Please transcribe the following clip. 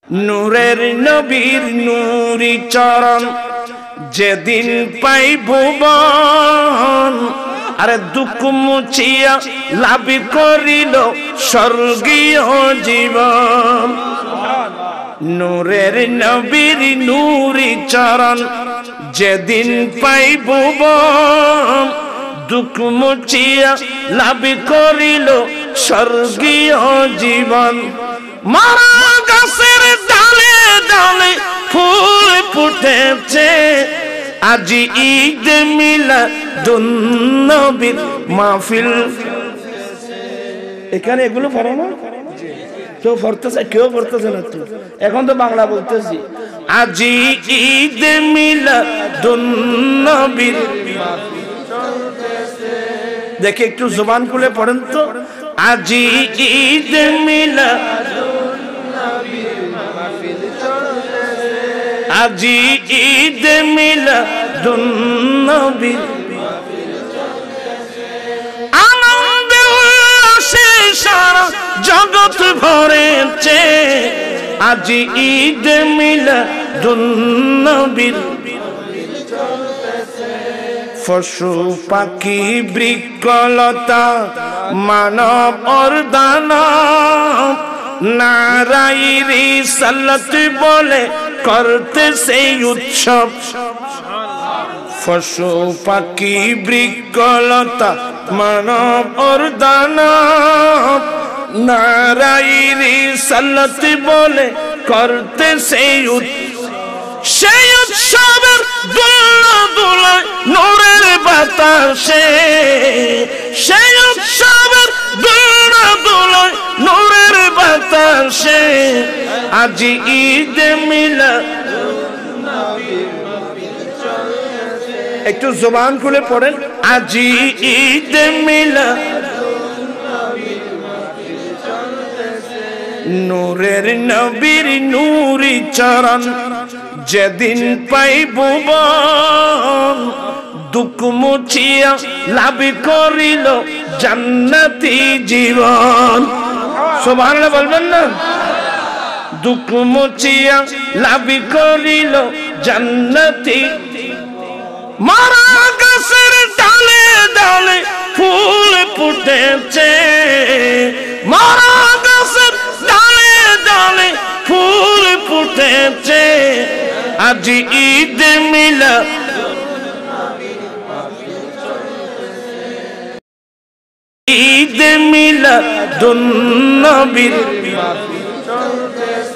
নূরের নবীর নূরি চরণ যেদিন পাই ভুবন, আরে দুঃখ মুছিয়া লাভ করিল স্বর্গীয় জীবন। নূরের নবীর নূরি চরণ যেদিন পাই ভুবন, দুঃখ মুছিয়া লাভ করিল স্বর্গীয় জীবন। মারা গাছের ডালে ডালে ফুল ফুটেছে, আজি ঈদ মিলাদুন নবীর মাহফিল। এখানে এগুলো পড়ো না? কেউ পড়তেছে, কেউ পড়তেছে না তো। এখন তো বাংলা বলতেছি। আজি ঈদ মিলাদুন নবীর, দেখে একটু জবান খুলে পড়েন তো। আজি ঈদ মিলাদুন নবীর মাহফিল চলতেছে, আজি ঈদ মিলাদুন নবীর মাহফিল চলতেছে। আনন্দে উল্লাসে সারা জগৎ ভরেছে, আজি ঈদ মিলাদুন নবীর মাহফিল চলতেছে। পশু পাখি বৃক্ষলতা মানব দানব নারাই রিসালাত বলে করতে সেই উৎসব। পশু পাখি বৃক্ষলতা মানব দানব নারাই রিসালাত বলে করতে সেই উৎসব। সেই উৎসবের দোলা দোলায় নূরের বাতাসে, সেই উৎসবের দোলা দোলায় নূরের বাতাসে, আজি ঈদ মিলাদুন নবীর মাহফিল চলতেছে। একটু জবান খুলে পড়েন, আজি ঈদ মিলাদুন নবীর মাহফিল চলতেছে। নূরের নবীর নূরি চরণ যেদিন পাই ভুবন, দুঃখ মুছিয়া লাভ করিল জান্নাতি জীবন। সুবহানাল্লাহ বলবেন না? দুঃখ মুছিয়া লাভ করিল জান্নাতি। মারা গাছের ডালে ডালে ফুল ফুটেছে, মারা গাছের ডালে ডালে ফুল ফুটেছে, আজি ঈদ মিলাদুন নবীর মাহফিল চলতেছে, ঈদ মিলাদুন নবীর মাহফিল চলতেছে।